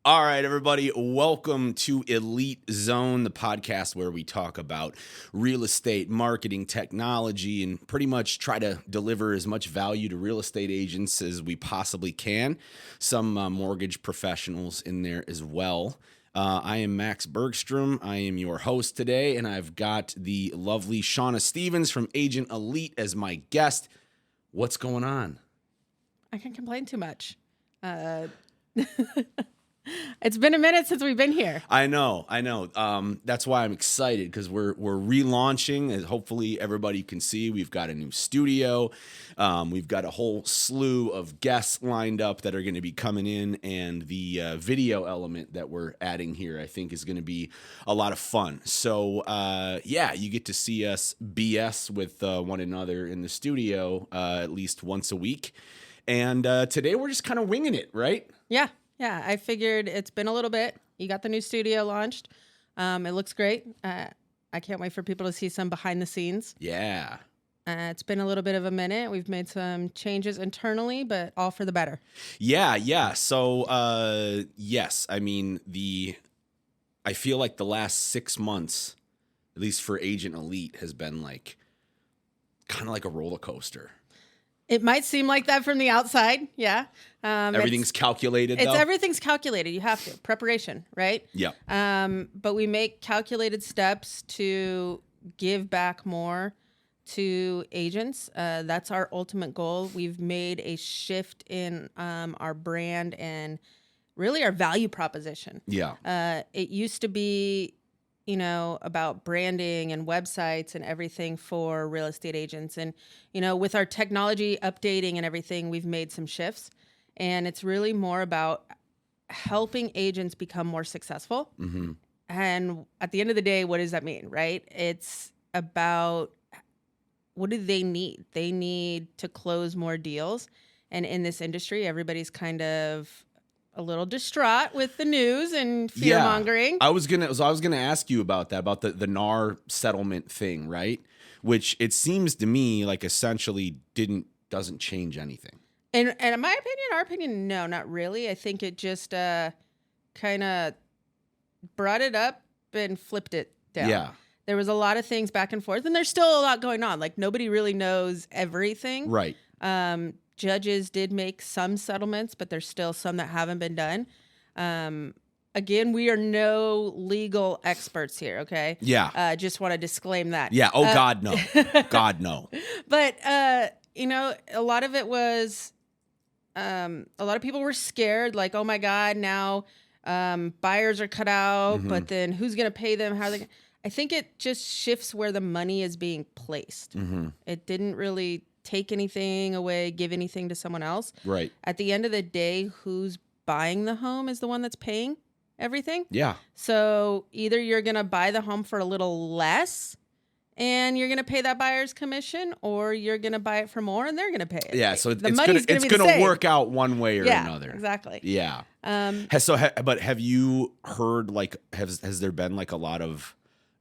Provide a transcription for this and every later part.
All right, everybody, welcome to Elite Zone, the podcast where we talk about real estate, marketing, technology, and pretty much try to deliver as much value to real estate agents as we possibly can. Some mortgage professionals in there as well. I am Max Bergstrom. I am your host today, and I've got the lovely Shauna Stevens from Agent Elite as my guest. What's going on? I can't complain too much. It's been a minute since we've been here. I know. That's why I'm excited because we're relaunching, as hopefully everybody can see. We've got a new studio. We've got a whole slew of guests lined up that are going to be coming in, and the video element that we're adding here, I think, is going to be a lot of fun. So, you get to see us BS with one another in the studio at least once a week. And today we're just kind of winging it, right? Yeah, I figured it's been a little bit. You got the new studio launched. It looks great. I can't wait for people to see some behind the scenes. Yeah. It's been a little bit of a minute. We've made some changes internally, but all for the better. Yeah. So, yes, I mean, I feel like the last 6 months, at least for Agent Elite, has been kind of like a roller coaster. It might seem like that from the outside, yeah. Everything's calculated, though? Everything's calculated. You have to. Preparation, right? Yeah. But we make calculated steps to give back more to agents. That's our ultimate goal. We've made a shift in our brand and really our value proposition. Yeah. It used to be, about branding and websites and everything for real estate agents. And, with our technology updating and everything, we've made some shifts. And it's really more about helping agents become more successful. Mm-hmm. And at the end of the day, what does that mean, right? It's about what do they need? They need to close more deals. And in this industry, everybody's kind of a little distraught with the news and fear mongering. Yeah. I was gonna ask you about that, about the NAR settlement thing, right? Which it seems to me like essentially doesn't change anything. And in our opinion, no, not really. I think it just kind of brought it up and flipped it down. Yeah. There was a lot of things back and forth, and there's still a lot going on. Like, nobody really knows everything. Right. Judges did make some settlements, but there's still some that haven't been done. Again, we are no legal experts here, okay? Yeah. Just want to disclaim that. Yeah. Oh, God, no. God, no. But, a lot of it was, a lot of people were scared, like, oh, my God, now buyers are cut out, Mm-hmm. but then who's going to pay them? How are they? I think it just shifts where the money is being placed. Mm-hmm. It didn't really take anything away, give anything to someone else. Right. At the end of the day, who's buying the home is the one that's paying everything. Yeah. So either you're going to buy the home for a little less and you're going to pay that buyer's commission, or you're going to buy it for more and they're going to pay it. Yeah. So the it's going to work out one way or another. Exactly. Yeah. But have you heard, has there been a lot of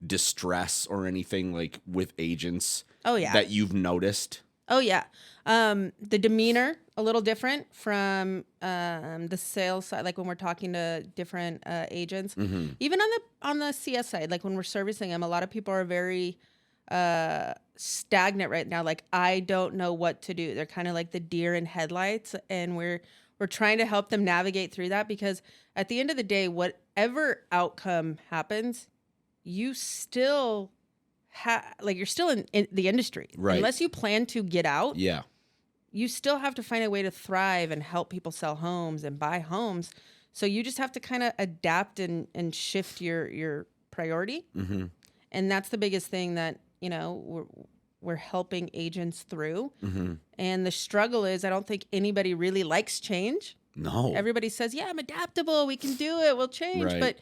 distress or anything with agents? Oh, yeah. That you've noticed? Oh, yeah. The demeanor, a little different from the sales side, like when we're talking to different agents. Mm-hmm. Even on the CS side, like when we're servicing them, a lot of people are very stagnant right now. Like, I don't know what to do. They're kind of like the deer in headlights, and we're trying to help them navigate through that, because at the end of the day, whatever outcome happens, you still you're still in the industry. Right. Unless you plan to get out. Yeah. You still have to find a way to thrive and help people sell homes and buy homes. So you just have to kind of adapt and shift your priority. Mm-hmm. And that's the biggest thing that, we're helping agents through. Mm-hmm. And the struggle is, I don't think anybody really likes change. No. Everybody says, yeah, I'm adaptable. We can do it. We'll change. Right. But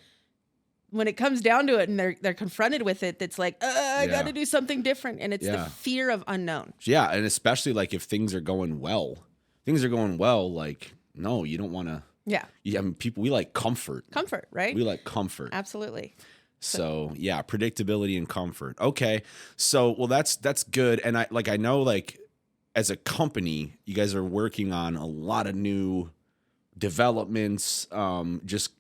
when it comes down to it and they're confronted with it, it's like, I got to do something different. And it's the fear of unknown. Yeah. And especially if things are going well, no, you don't want to. Yeah. I mean, we like comfort. Comfort, right? We like comfort. Absolutely. So yeah, predictability and comfort. Okay. So, well, that's good. And I know as a company, you guys are working on a lot of new developments, just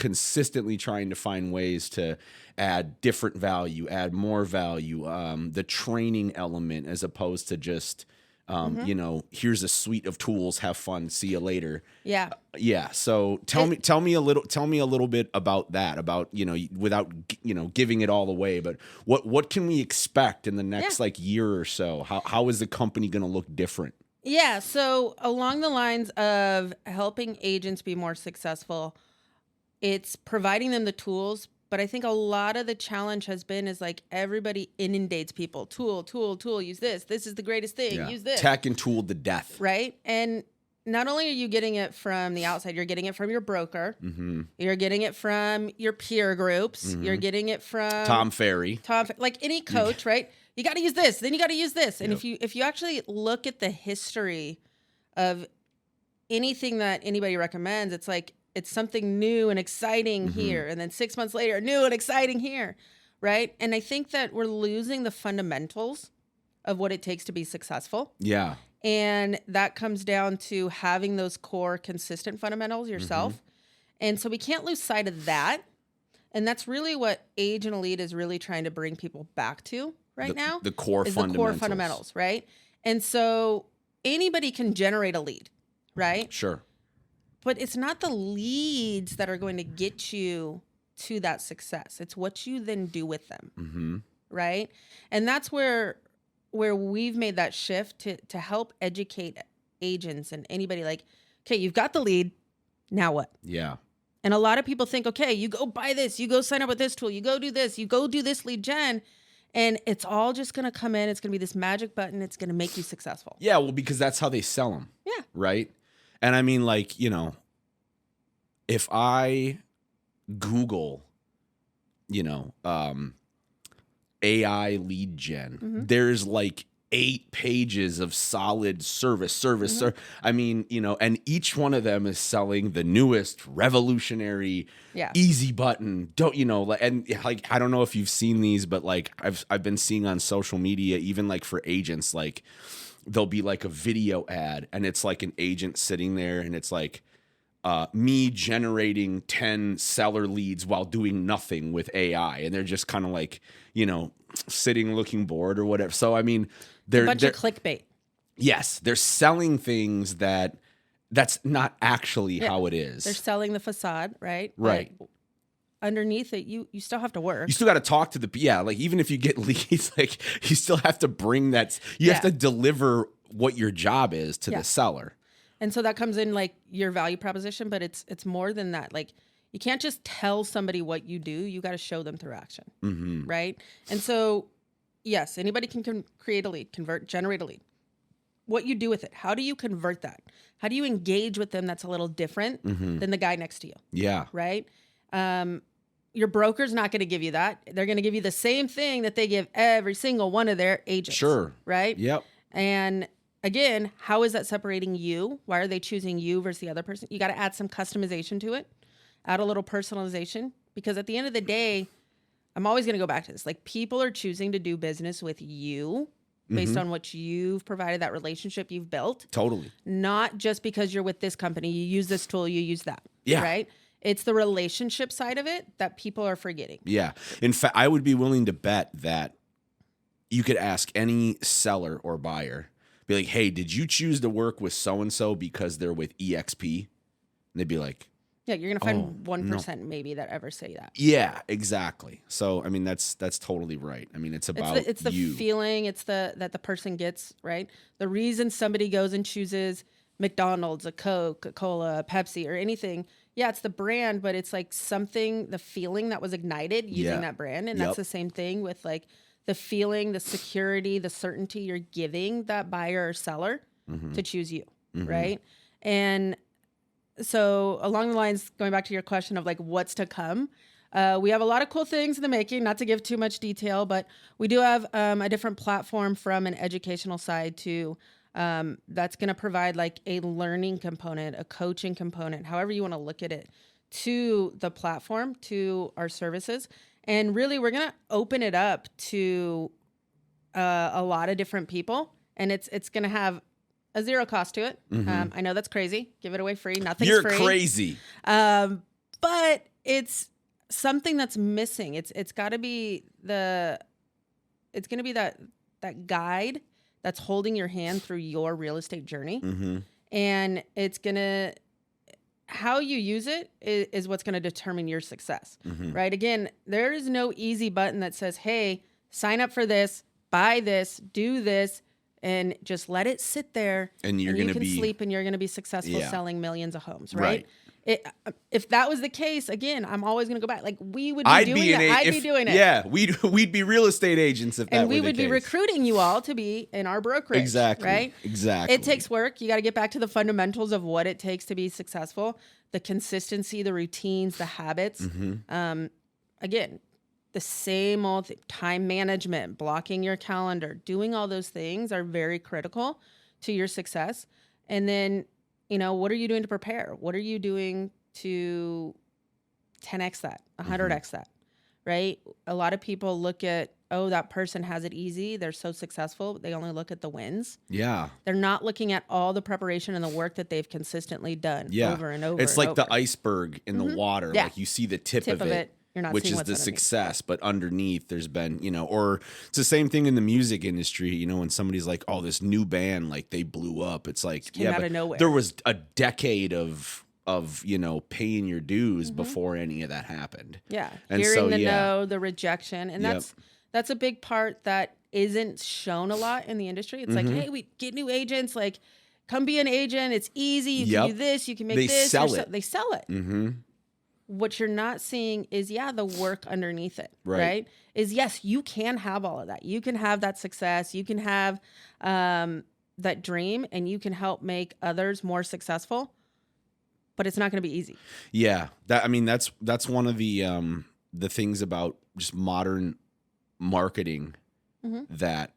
consistently trying to find ways to add different value, add more value, the training element as opposed to just, you know, here's a suite of tools, have fun, see you later. Yeah. Yeah. So tell me a little bit about that, about, you know, without, you know, giving it all away, but what can we expect in the next like year or so? How is the company going to look different? Yeah. So along the lines of helping agents be more successful, it's providing them the tools. But I think a lot of the challenge has been is like everybody inundates people. Tool, use this. This is the greatest thing. Use this. Tech and tool to death. Right. And not only are you getting it from the outside, you're getting it from your broker. You're getting it from your peer groups. You're getting it from Tom Ferry. Like any coach, right? You got to use this, then you got to use this. And if you actually look at the history of anything that anybody recommends, it's like it's something new and exciting here, and then 6 months later, new and exciting here, right? And I think that we're losing the fundamentals of what it takes to be successful. Yeah. And that comes down to having those core consistent fundamentals yourself. And so we can't lose sight of that. And that's really what Age and Elite is really trying to bring people back to now. The core is fundamentals. The core fundamentals, right? And so anybody can generate a lead, right? Sure. But it's not the leads that are going to get you to that success. It's what you then do with them, right? And that's where we've made that shift to help educate agents and anybody like, okay, you've got the lead, now what? Yeah. And a lot of people think, okay, you go buy this, you go sign up with this tool, you go do this, you go do this lead gen, and it's all just going to come in. It's going to be this magic button. It's going to make you successful. Yeah, well, because that's how they sell them. Yeah. Right? And I mean, like, you know, if I Google, you know, AI lead gen, there's like 8 pages of solid service. I mean, you know, and each one of them is selling the newest revolutionary, easy button. Don't, you know, and like, I don't know if you've seen these, but like I've been seeing on social media, even like for agents, like there'll be like a video ad and it's like an agent sitting there and it's like, me generating 10 seller leads while doing nothing with AI. And they're just kind of like, you know, sitting looking bored or whatever. So, I mean, they're a bunch of clickbait. Yes. They're selling things that's not actually how it is. They're selling the facade, right? Right. But underneath it, you still have to work. You still got to talk to like even if you get leads, like you still have to bring you have to deliver what your job is to the seller. And so that comes in like your value proposition, but it's more than that. Like you can't just tell somebody what you do. You got to show them through action, right? And so, yes, anybody can create a lead, generate a lead. What you do with it, how do you convert that? How do you engage with them that's a little different than the guy next to you? Yeah. Right? Your broker's not going to give you that. They're going to give you the same thing that they give every single one of their agents. Sure. Right? Yep. And again, how is that separating you? Why are they choosing you versus the other person? You got to add some customization to it, add a little personalization, because at the end of the day, I'm always going to go back to this. Like people are choosing to do business with you based on what you've provided, that relationship you've built. Totally. Not just because you're with this company, you use this tool, you use that. Yeah. Right? It's the relationship side of it that people are forgetting. Yeah. In fact, I would be willing to bet that you could ask any seller or buyer, be like, hey, did you choose to work with so-and-so because they're with EXP? And they'd be like, yeah, you're going to find 1% maybe that ever say that. Yeah, exactly. So, I mean, that's totally right. I mean, it's about it's the feeling, it's that the person gets, right? The reason somebody goes and chooses McDonald's, a Coke, a Cola, a Pepsi, or anything. Yeah, it's the brand, but it's like something, the feeling that was ignited using that brand. And that's the same thing with like the feeling, the security, the certainty you're giving that buyer or seller to choose you, right? And so along the lines, going back to your question of like what's to come, we have a lot of cool things in the making, not to give too much detail, but we do have a different platform from an educational side to that's going to provide like a learning component, a coaching component, however you want to look at it, to the platform, to our services. And really, we're going to open it up to a lot of different people. And it's going to have a zero cost to it. I know that's crazy. Give it away free. Nothing's free. You're crazy. but it's something that's missing. It's got to be it's going to be that guide that's holding your hand through your real estate journey. Mm-hmm. And it's going to, how you use it is what's going to determine your success, Mm-hmm. right? Again, there is no easy button that says, hey, sign up for this, buy this, do this, and just let it sit there. And you're going to be sleep and you're going to be successful Yeah. selling millions of homes, right? Right. If that was the case, again, I'm always going to go back. Like we would be I'd doing be it. I'd be doing it. Yeah, we'd be real estate agents if that And were we the would be case. recruiting you all to be in our brokerage. Exactly. Right? Exactly. It takes work. You got to get back to the fundamentals of what it takes to be successful, the consistency, the routines, the habits. Mm-hmm. Again, the same old time management, blocking your calendar, doing all those things are very critical to your success. And then, what are you doing to prepare? What are you doing to 10x that, 100x that, right? A lot of people look at, oh, that person has it easy. They're so successful. They only look at the wins. Yeah. They're not looking at all the preparation and the work that they've consistently done over and over. It's like the iceberg in the water. Yeah. Like you see the tip of it. You're not which seeing is what's the underneath. success, but underneath there's been, or it's the same thing in the music industry, when somebody's like, oh, this new band, like they blew up. It's like, came out of nowhere. There was a decade of paying your dues before any of that happened. Yeah. And Hearing so, the no, the rejection. And that's a big part that isn't shown a lot in the industry. It's like, hey, we get new agents, like come be an agent. It's easy. You can do this. You can make this. They sell it. Mm-hmm. What you're not seeing is, the work underneath it, right? Is yes, you can have all of that. You can have that success. You can have that dream, and you can help make others more successful. But it's not going to be easy. Yeah, that's one of the things about just modern marketing that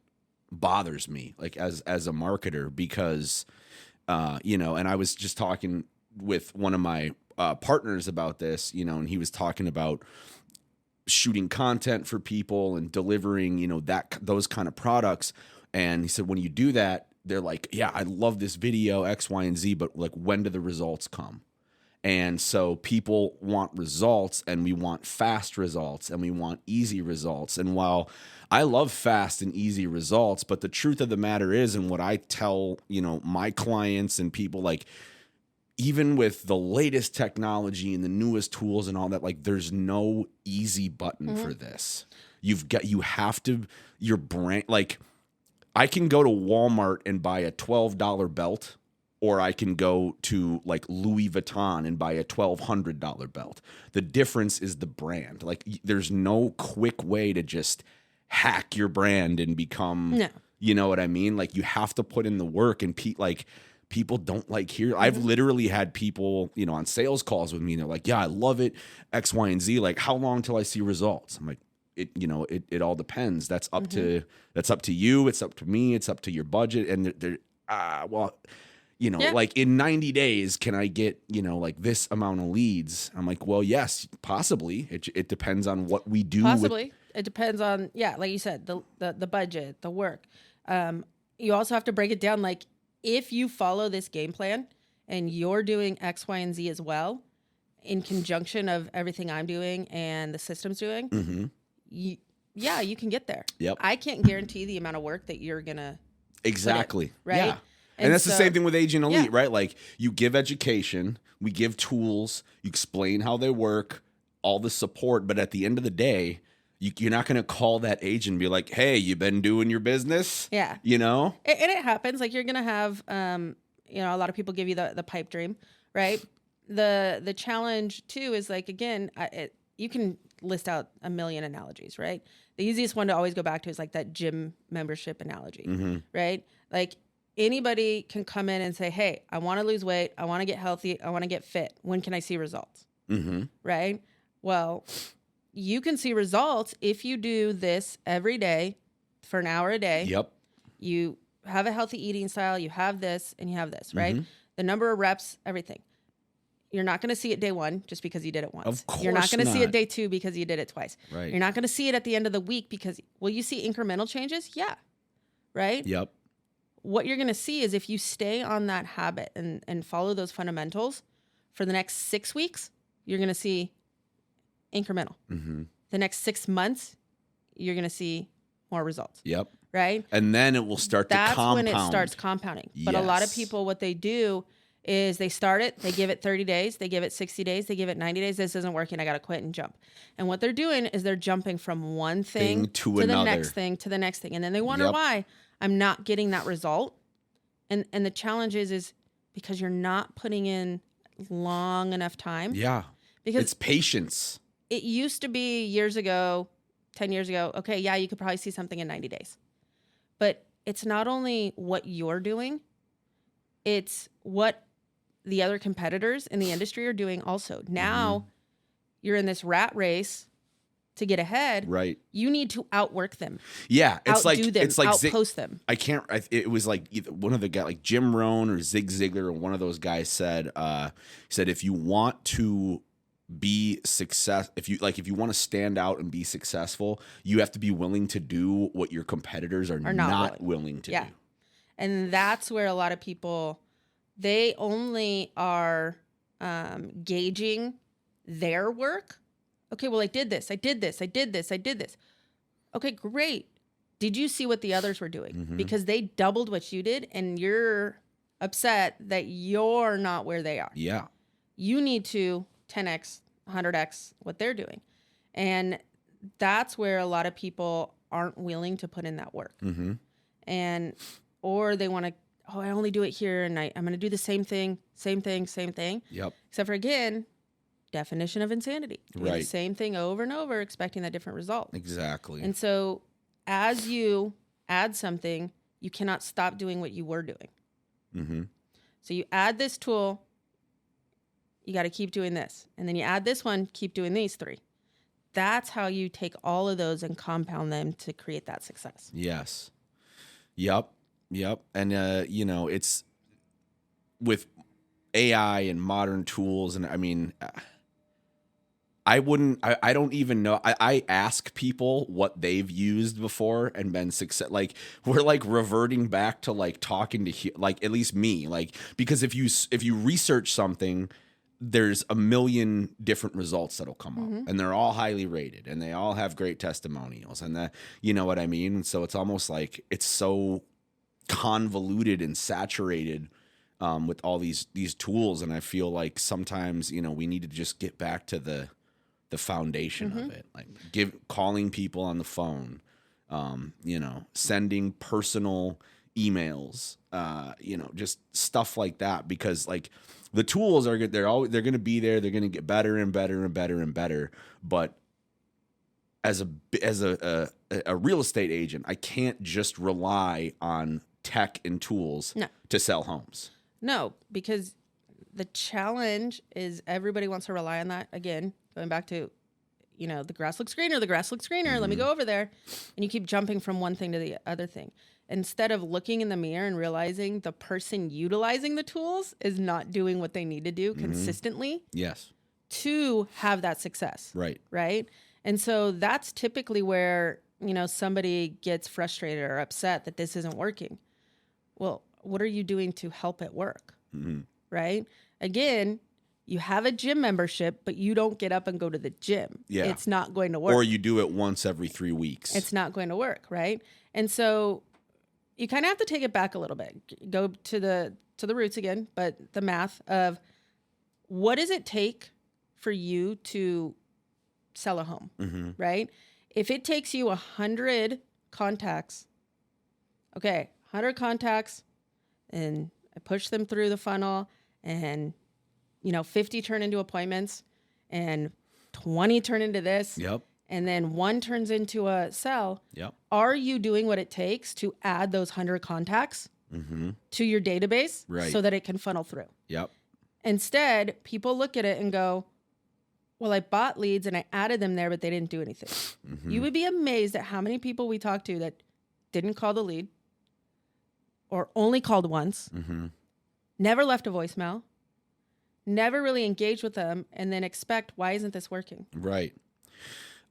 bothers me, like as a marketer, because and I was just talking with one of my partners about this, and he was talking about shooting content for people and delivering, those kind of products. And he said, when you do that, they're like, yeah, I love this video, X, Y, and Z, but like, when do the results come? And so people want results, and we want fast results, and we want easy results. And while I love fast and easy results, but the truth of the matter is, and what I tell, my clients and people, like, even with the latest technology and the newest tools and all that, like there's no easy button for this. Your brand, like I can go to Walmart and buy a $12 belt, or I can go to like Louis Vuitton and buy a $1,200 belt. The difference is the brand. Like there's no quick way to just hack your brand and become, you know what I mean? Like you have to put in the work, and people don't like hear. I've literally had people, on sales calls with me, and they're like, yeah, I love it, X, Y, and Z. Like, how long till I see results? I'm like, it all depends. That's up to you. It's up to me. It's up to your budget. And like in 90 days, can I get, like this amount of leads? I'm like, well, yes, possibly. It depends on what we do. Possibly. It depends on, like you said, the budget, the work. You also have to break it down. Like, if you follow this game plan and you're doing X, Y, and Z as well, in conjunction of everything I'm doing and the system's doing, you can get there. Yep. I can't guarantee the amount of work that you're going to exactly. put in, right? Yeah. And that's the same thing with Agent Elite, right? Like you give education, we give tools, you explain how they work, all the support, but at the end of the day, you're not going to call that agent and be like, hey, you been doing your business? Yeah. And it happens. Like you're going to have, a lot of people give you the pipe dream, right? The challenge too is like, again, you can list out a million analogies, right? The easiest one to always go back to is like that gym membership analogy, right? Like anybody can come in and say, hey, I want to lose weight. I want to get healthy. I want to get fit. When can I see results? Right? Well, you can see results if you do this every day for an hour a day. Yep. You have a healthy eating style, you have this, and you have this, right? The number of reps, everything. You're not going to see it day one just because you did it once. Of course You're not going to see not. it day two because you did it twice. Right. You're not going to see it at the end of the week because, will you see incremental changes? Yeah. Right? Yep. What you're going to see is if you stay on that habit and follow those fundamentals for the next 6 weeks, you're going to see incremental. Mm-hmm. The next 6 months, you're going to see more results. Yep. Right? And then it will start to That's compound. when it starts compounding. But a lot of Yes. people, what they do is they start it, they give it 30 days, they give it 60 days, they give it 90 days. This isn't working. I got to quit and jump. And what they're doing is they're jumping from one thing to the another. next thing to the next thing. And then they wonder Yep. why I'm not getting that result. And the challenge is because you're not putting in long enough time. Yeah. Because it's patience. it used to be years ago, 10 years ago, okay, yeah, you could probably see something in 90 days. But it's not only what you're doing, it's what the other competitors in the industry are doing also. Now you're in this rat race to get ahead. Right. You need to outwork them. Yeah. It's outdo them, it's like outpost them. I can't. It was like either one of the guys, like Jim Rohn or Zig Ziglar, or one of those guys said, if you want to be if you want to stand out and be successful, you have to be willing to do what your competitors are not willing to do. And that's where a lot of people, they only are gauging their work. Okay, well, I did this. Okay, great. Did you see what the others were doing? Mm-hmm. Because they doubled what you did, and you're upset that you're not where they are. Yeah. You need to 10x, 100x what they're doing. And that's where a lot of people aren't willing to put in that work. Mm-hmm. Or they want to, I only do it here, and I'm going to do the same thing. Yep. Except for, again, definition of insanity. Doing Right. the same thing over and over, expecting that different result. Exactly. And so as you add something, you cannot stop doing what you were doing. Mm-hmm. So you add this tool, you got to keep doing this. And then you add this one, keep doing these 3. That's how you take all of those and compound them to create that success. Yes. Yep. And, it's with AI and modern tools. And I mean, I don't even know. I ask people what they've used before and been success. Like, we're like reverting back to like talking to, like, at least me, like, because if you research something, there's a million different results that'll come up, and they're all highly rated, and they all have great testimonials, and you know what I mean? So it's almost like it's so convoluted and saturated with all these tools. And I feel like sometimes, we need to just get back to the foundation of it, like calling people on the phone, sending personal emails, just stuff like that, because like the tools are good. They're going to be there. They're going to get better and better and better and better. But as a real estate agent, I can't just rely on tech and tools to sell homes. No, because the challenge is everybody wants to rely on that. Again, going back to, the grass looks greener, let me go over there. And you keep jumping from one thing to the other thing. Instead of looking in the mirror and realizing the person utilizing the tools is not doing what they need to do consistently. Yes. To have that success. Right. Right. And so that's typically where, somebody gets frustrated or upset that this isn't working. Well, what are you doing to help it work? Mm-hmm. Right. Again, you have a gym membership, but you don't get up and go to the gym. Yeah. It's not going to work. Or you do it once every 3 weeks. It's not going to work. Right. And so you kind of have to take it back a little bit, go to the roots again, but the math of what does it take for you to sell a home, right? If it takes you 100 contacts, 100 contacts, and I push them through the funnel, and 50 turn into appointments, and 20 turn into this. Yep. And then 1 turns into a sell. Yep. Are you doing what it takes to add those 100 contacts to your database so that it can funnel through? Yep. Instead, people look at it and go, well, I bought leads and I added them there, but they didn't do anything. You would be amazed at how many people we talk to that didn't call the lead or only called once, never left a voicemail, never really engaged with them, and then expect, why isn't this working? Right.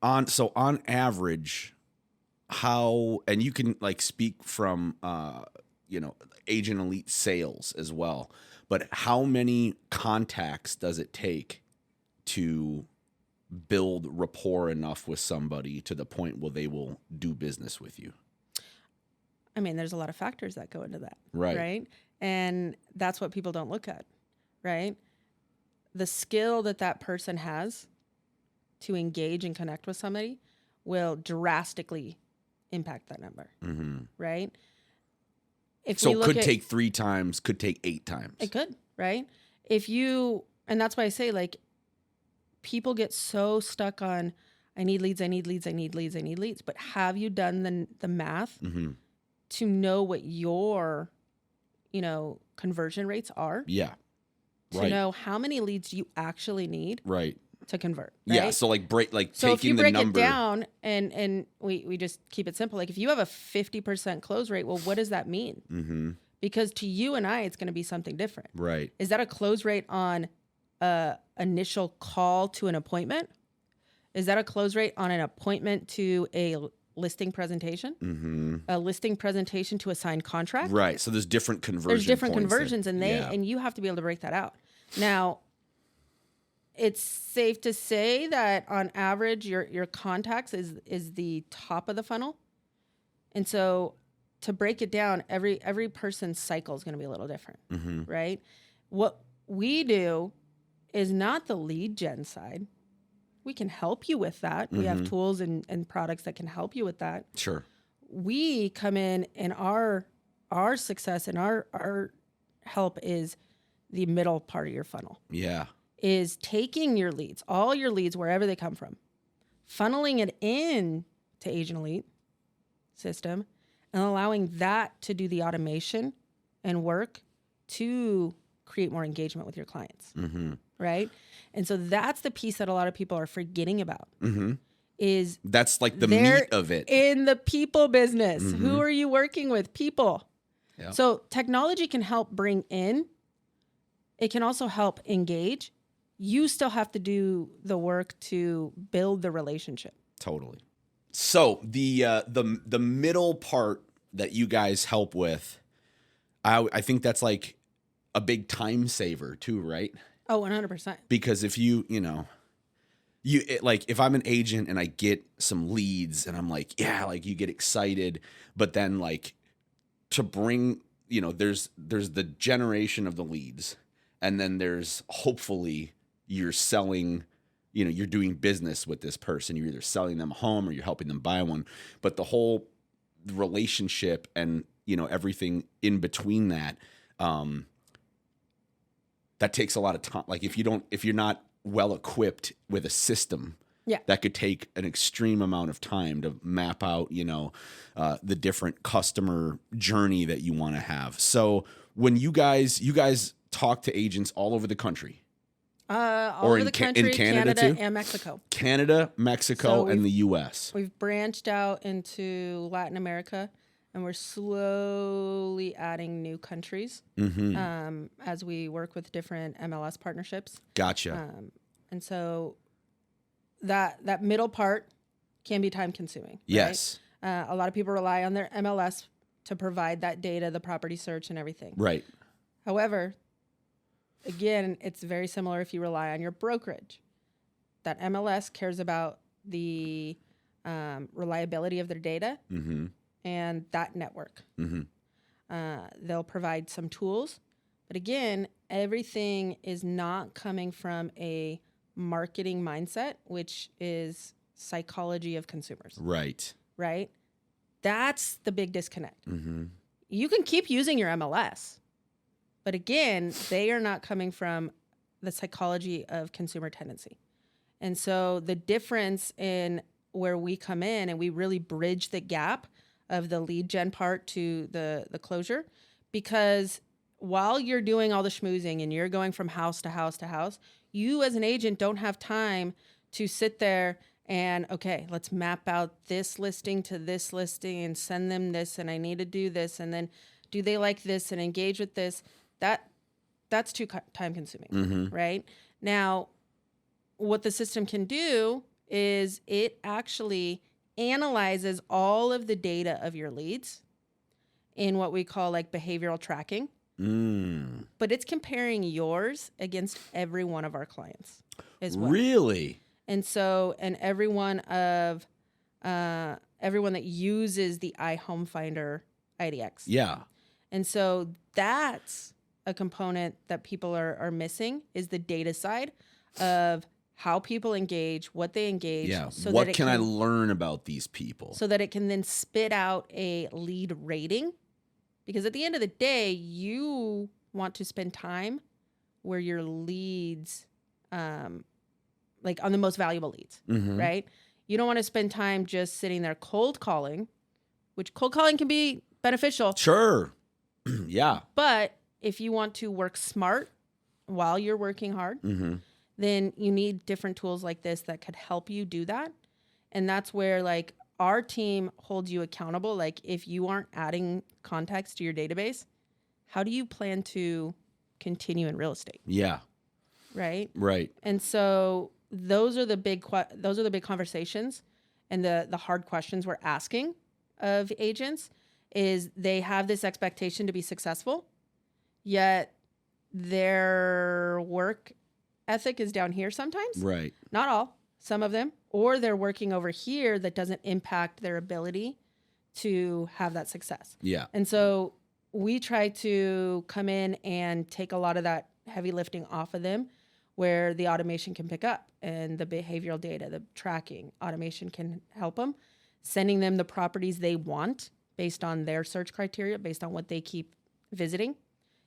On average, how, and you can like speak from, Agent Elite sales as well, but how many contacts does it take to build rapport enough with somebody to the point where they will do business with you? I mean, there's a lot of factors that go into that. Right. Right. And that's what people don't look at. Right. The skill that person has to engage and connect with somebody will drastically impact that number. Mm-hmm. Right. If So we look could at, take 3 times, could take 8 times. it could, right? And that's why I say, like, people get so stuck on, I need leads, I need leads, I need leads, I need leads. But have you done the math Mm-hmm. to know what your, conversion rates are? Yeah. To Right. know how many leads do you actually need Right. to convert? Yeah. Right? So like So if taking you the break number. it down and we just keep it simple, like if you have a 50% close rate, well, what does that mean? Mm-hmm. Because to you and I, it's going to be something different. Right. Is that a close rate on a initial call to an appointment? Is that a close rate on an appointment to a listing presentation? Mm-hmm. A listing presentation to a signed contract? Right. So there's different conversion There's different points conversions, that, and you have to be able to break that out. Now, it's safe to say that on average, your contacts is the top of the funnel, and so to break it down, every person's cycle is going to be a little different, Mm-hmm. right? What we do is not the lead gen side. We can help you with that. We have tools and products that can help you with that. Sure. We come in, and our success and our help is the middle part of your funnel. Yeah. Is taking your leads, all your leads, wherever they come from, funneling it in to Agent Elite system, and allowing that to do the automation and work to create more engagement with your clients. Mm-hmm. Right? And so that's the piece that a lot of people are forgetting about. Mm-hmm. Is That's like the they're meat of it. in the people business. Mhm. Who are you working with? People. Yeah. So technology can help bring in. It can also help engage. You still have to do the work to build the relationship. Totally. So the middle part that you guys help with, I think that's like a big time saver too, right? Oh, 100%. Because if like if I'm an agent and I get some leads and I'm like, yeah, like you get excited, but then like to bring, there's the generation of the leads, and then there's hopefully you're selling, you're doing business with this person. You're either selling them a home or you're helping them buy one, but the whole relationship and, everything in between that, that takes a lot of time. Like if you're not well equipped with a system, Yeah. that could take an extreme amount of time to map out, the different customer journey that you want to have. So when you guys talk to agents all over the country, All Or over in the Ca- in country, Canada Canada too? and Mexico. Canada, Mexico, So and the U.S. We've branched out into Latin America, and we're slowly adding new countries Mm-hmm. as we work with different MLS partnerships. Gotcha. And so that middle part can be time consuming. Yes. Right? A lot of people rely on their MLS to provide that data, the property search and everything. Right. However, again, it's very similar if you rely on your brokerage. That MLS cares about the reliability of their data Mm-hmm. and that network. Mm-hmm. They'll provide some tools. But again, everything is not coming from a marketing mindset, which is psychology of consumers, Right. right? That's the big disconnect. Mm-hmm. You can keep using your MLS, but again, they are not coming from the psychology of consumer tendency. And so the difference in where we come in and we really bridge the gap of the lead gen part to the closure, because while you're doing all the schmoozing and you're going from house to house to house, you as an agent don't have time to sit there and, okay, let's map out this listing to this listing and send them this, and I need to do this, and then do they like this and engage with this? That's too time consuming, Mm-hmm. right? Now, what the system can do is it actually analyzes all of the data of your leads in what we call like behavioral tracking. but it's comparing yours against every one of our clients as well. Really? And so, and everyone that uses the iHome Finder IDX. Yeah. And so that's a component that people are missing, is the data side of how people engage, what they engage. Yeah. So What that can I learn about these people? So that it can then spit out a lead rating. Because at the end of the day, you want to spend time where your leads, like on the most valuable leads, right? You don't want to spend time just sitting there cold calling, which cold calling can be beneficial. Sure. Yeah. But if you want to work smart while you're working hard, then you need different tools like this that could help you do that. And that's where like our team holds you accountable. Like if you aren't adding context to your database, how do you plan to continue in real estate? Yeah. Right. Right. And so those are the big conversations and the hard questions we're asking of agents. Is they have this expectation to be successful, yet their work ethic is down here sometimes. Right. Not all, some of them. Or they're working over here that doesn't impact their ability to have that success. Yeah. And so we try to come in and take a lot of that heavy lifting off of them, where the automation can pick up and the behavioral data, the tracking, automation can help them, sending them the properties they want based on their search criteria, based on what they keep visiting,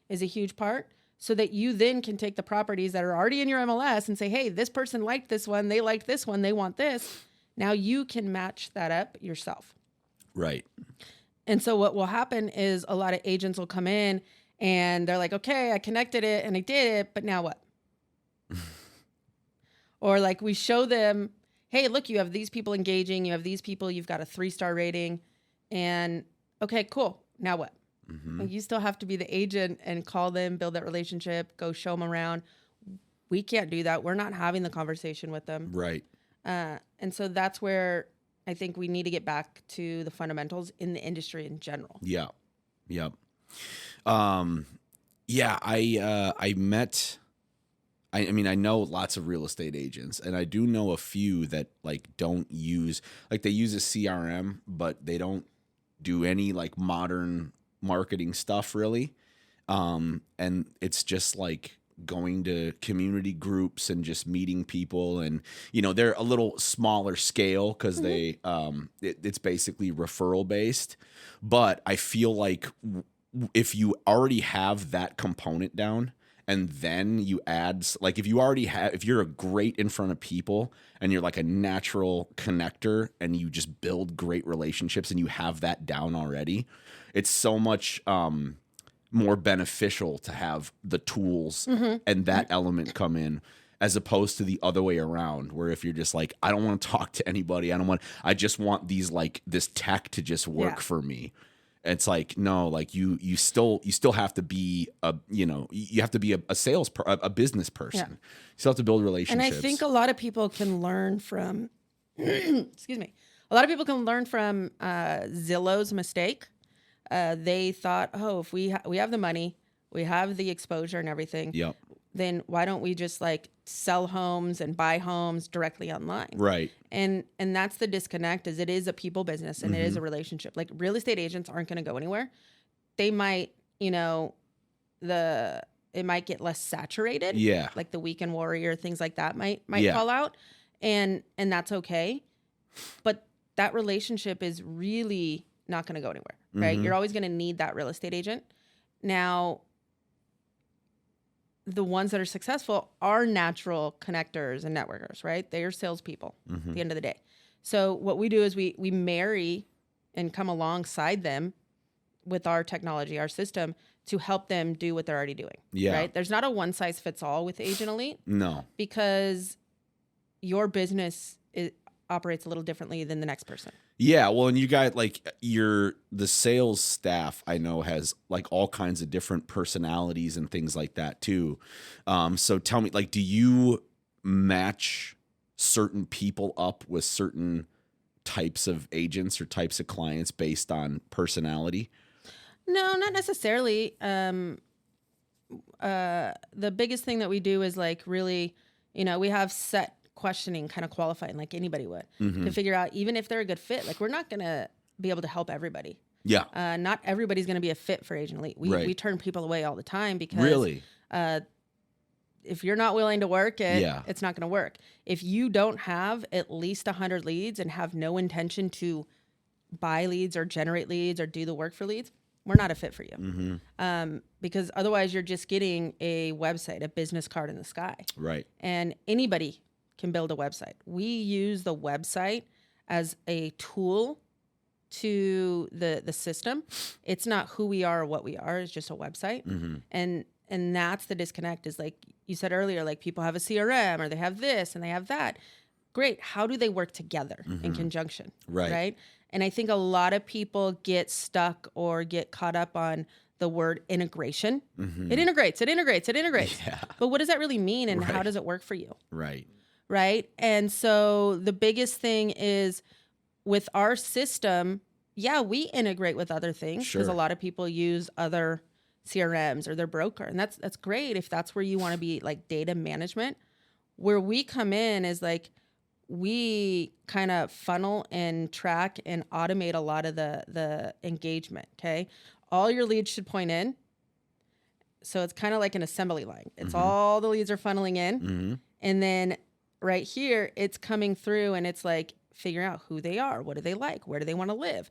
is a huge part. So that you then can take the properties that are already in your MLS and say, hey, this person liked this one, they liked this one, they want this. Now you can match that up yourself. Right. And so what will happen is a lot of agents will come in and they're like, okay, I connected it and I did it, but now what? Or like we show them, hey, look, you have these people engaging, you have these people, you've got a 3-star rating. And okay, cool. Now what? Like you still have to be the agent and call them, build that relationship, go show them around. We can't do that. We're not having the conversation with them. Right. And so that's where I think we need to get back to the fundamentals in the industry in general. Yeah. Yep. Yeah. I met. I mean, I know lots of real estate agents, and I do know a few that like don't use, like they use a CRM, but they don't do any like modern marketing stuff really. And it's just like going to community groups and just meeting people, and you know, they're a little smaller scale because they it's basically referral based. But I feel like if you already have that component down, and then you add, like if you're a great in front of people and you're like a natural connector and you just build great relationships and you have that down already, it's so much more beneficial to have the tools and that element come in, as opposed to the other way around, where if you're just like, I don't want to talk to anybody, I just want these like this tech to just work for me. It's like, no, like you still have to be you have to be a business person. Yeah. You still have to build relationships. And I think a lot of people can learn from, excuse me, a lot of people can learn from Zillow's mistake. They thought, oh, if we have the money, we have the exposure and everything, Yep. then why don't we just like sell homes and buy homes directly online? Right. And that's the disconnect, is it is a people business and it is a relationship. Like real estate agents aren't going to go anywhere. They might, it might get less saturated. Yeah. Like the weekend warrior, things like that might Yeah. fall out. And that's okay. But that relationship is really not going to go anywhere, right? You're always going to need that real estate agent. Now, the ones that are successful are natural connectors and networkers, right? They are salespeople at the end of the day. So what we do is we marry and come alongside them with our technology, our system, to help them do what they're already doing. Yeah. Right? There's not a one size fits all with Agent Elite. No. Because your business operates a little differently than the next person. Yeah, well, and you got like the sales staff I know has like all kinds of different personalities and things like that too. So tell me, like, do you match certain people up with certain types of agents or types of clients based on personality? No, not necessarily. the biggest thing that we do is like really, we have set questioning, kind of qualifying like anybody would, to figure out even if they're a good fit. Like we're not going to be able to help everybody. Yeah. Not everybody's going to be a fit for Agent Elite. We turn people away all the time because Really? If you're not willing to work it, Yeah. it's not going to work. If you don't have at least 100 leads and have no intention to buy leads or generate leads or do the work for leads, we're not a fit for you. Because otherwise you're just getting a website, a business card in the sky. Right. And anybody can build a website. We use the website as a tool to the system. It's not who we are or what we are. It's just a website. And that's the disconnect, is like you said earlier, like people have a CRM or they have this and they have that. Great. How do they work together in conjunction? Right. And I think a lot of people get stuck or get caught up on the word integration. It integrates. Yeah. But what does that really mean, and how does it work for you? Right. And so the biggest thing is with our system, we integrate with other things because a lot of people use other CRMs or their broker. And that's great if that's where you want to be, like data management. Where we come in is like we kind of funnel and track and automate a lot of the engagement, okay? All your leads should point in. So it's kind of like an assembly line. It's all the leads are funneling in. And then right here, it's coming through and it's like figuring out who they are. What do they like? Where do they want to live?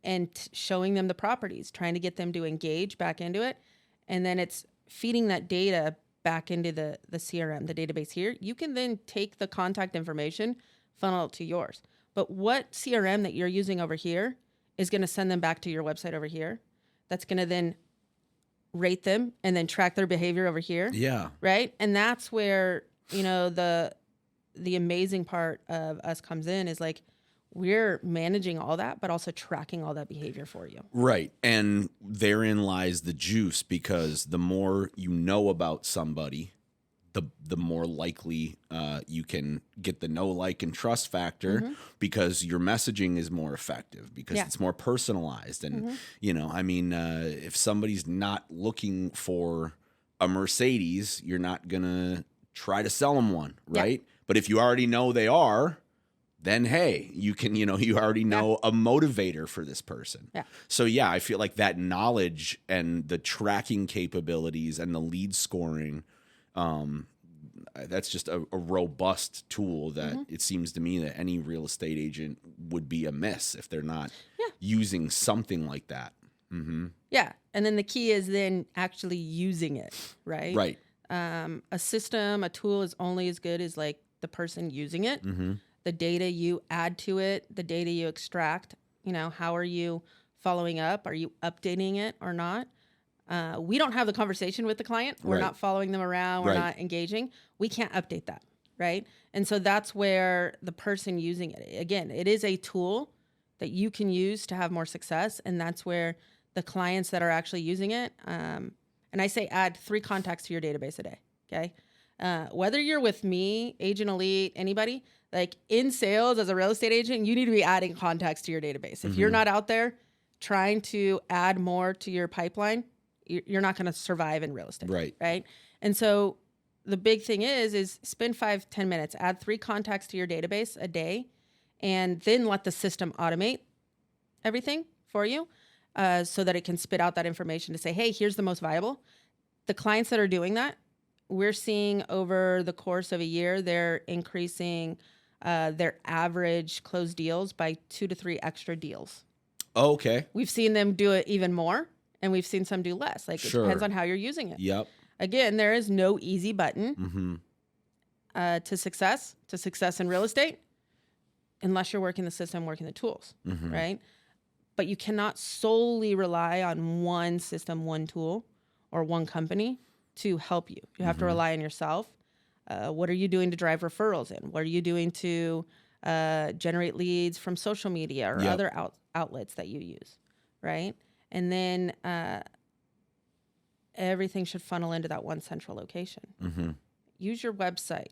And showing them the properties, trying to get them to engage back into it. And then it's feeding that data back into the CRM, the database here. You can then take the contact information, funnel it to yours. But what CRM that you're using over here is going to send them back to your website over here. That's going to then rate them and then track their behavior over here. Yeah. Right. And that's where, the amazing part of us comes in is like, we're managing all that, but also tracking all that behavior for you. Right. And therein lies the juice, because the more you know about somebody, the more likely you can get the know, like, and trust factor, because your messaging is more effective, because it's more personalized. And, if somebody's not looking for a Mercedes, you're not going to try to sell them one, right? But if you already know they are, then hey, you can, you already know a motivator for this person. Yeah. So I feel like that knowledge and the tracking capabilities and the lead scoring, that's just a robust tool that it seems to me that any real estate agent would be amiss if they're not using something like that. Yeah. And then the key is then actually using it, right? Right. A system, a tool is only as good as like the person using it. The data you add to it, the data you extract, how are you following up? Are you updating it or not? We don't have the conversation with the client. We're not following them around. We're not engaging. We can't update that, right? And so that's where the person using it, again, it is a tool that you can use to have more success. And that's where the clients that are actually using it, and I say add 3 contacts to your database a day, okay? Whether you're with me, Agent Elite, anybody, like in sales as a real estate agent, you need to be adding contacts to your database. If you're not out there trying to add more to your pipeline, you're not going to survive in real estate. Right. And so the big thing is spend 5-10 minutes, add 3 contacts to your database a day, and then let the system automate everything for you so that it can spit out that information to say, hey, here's the most viable. The clients that are doing that, we're seeing over the course of a year, they're increasing their average closed deals by 2 to 3 extra deals. Oh, okay. We've seen them do it even more, and we've seen some do less. Like, Sure. it depends on how you're using it. Yep. Again, there is no easy button to success in real estate unless you're working the system, working the tools, right? But you cannot solely rely on one system, one tool, or one company to help you. You have to rely on yourself. What are you doing to drive referrals in? What are you doing to generate leads from social media or other outlets that you use, right? And then everything should funnel into that one central location. Use your website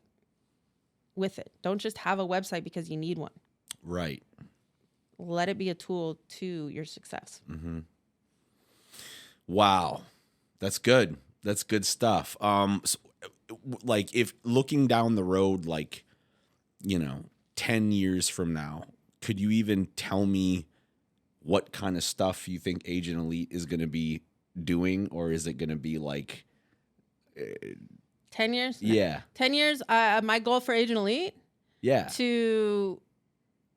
with it. Don't just have a website because you need one. Right. Let it be a tool to your success. Wow. That's good. That's good stuff. Like if looking down the road, like, 10 years from now, could you even tell me what kind of stuff you think Agent Elite is going to be doing? Or is it going to be like, 10 years? yeah, 10 years. My goal for Agent Elite yeah, to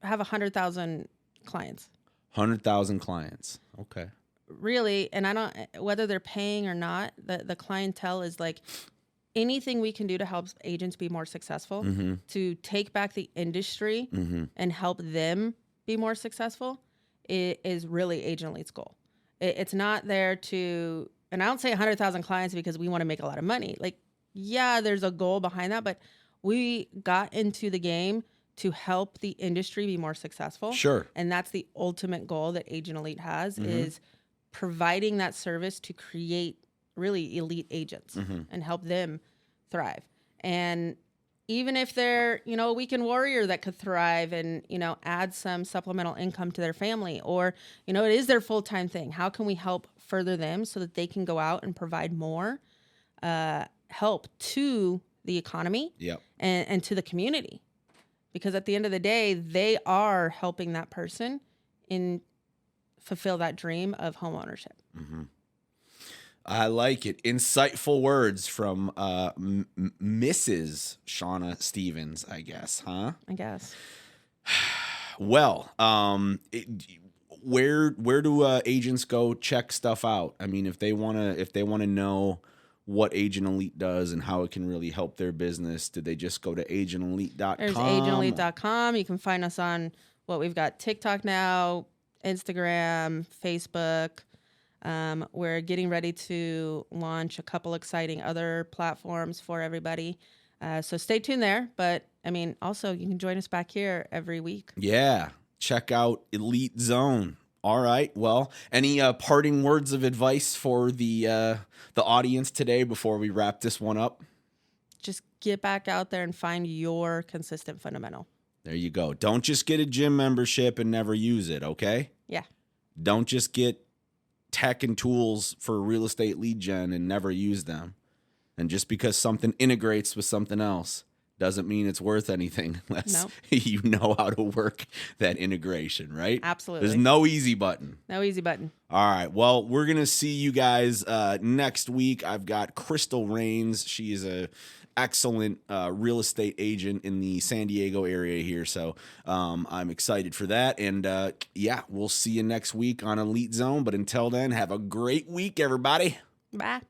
have 100,000 clients. 100,000 clients. Okay. Really, and I don't, whether they're paying or not, the clientele is like anything we can do to help agents be more successful, to take back the industry and help them be more successful, it is really Agent Elite's goal. It's not there to, and I don't say 100,000 clients because we want to make a lot of money. Like, yeah, there's a goal behind that, but we got into the game to help the industry be more successful. Sure. And that's the ultimate goal that Agent Elite has, is providing that service to create really elite agents and help them thrive. And even if they're, a weekend warrior that could thrive and, add some supplemental income to their family, or, it is their full-time thing, how can we help further them so that they can go out and provide more help to the economy and to the community? Because at the end of the day, they are helping that person fulfill that dream of home ownership. I like it. Insightful words from Mrs. Shauna Stevens, I guess, huh? I guess. Well, where do agents go check stuff out? I mean, if they wanna know what Agent Elite does and how it can really help their business, did they just go to agentelite.com? There's agentelite.com. You can find us on we've got TikTok now, Instagram, Facebook. We're getting ready to launch a couple exciting other platforms for everybody. So stay tuned there. But I mean, also you can join us back here every week. Yeah. Check out Elite Zone. All right. Well, any parting words of advice for the audience today before we wrap this one up? Just get back out there and find your consistent fundamental. There you go. Don't just get a gym membership and never use it, okay? Yeah. Don't just get tech and tools for real estate lead gen and never use them. And just because something integrates with something else doesn't mean it's worth anything unless you know how to work that integration, right? Absolutely. There's no easy button. No easy button. All right. Well, we're going to see you guys next week. I've got Crystal Rains. She is a excellent real estate agent in the San Diego area here. So I'm excited for that. And we'll see you next week on Elite Zone. But until then, have a great week, everybody. Bye.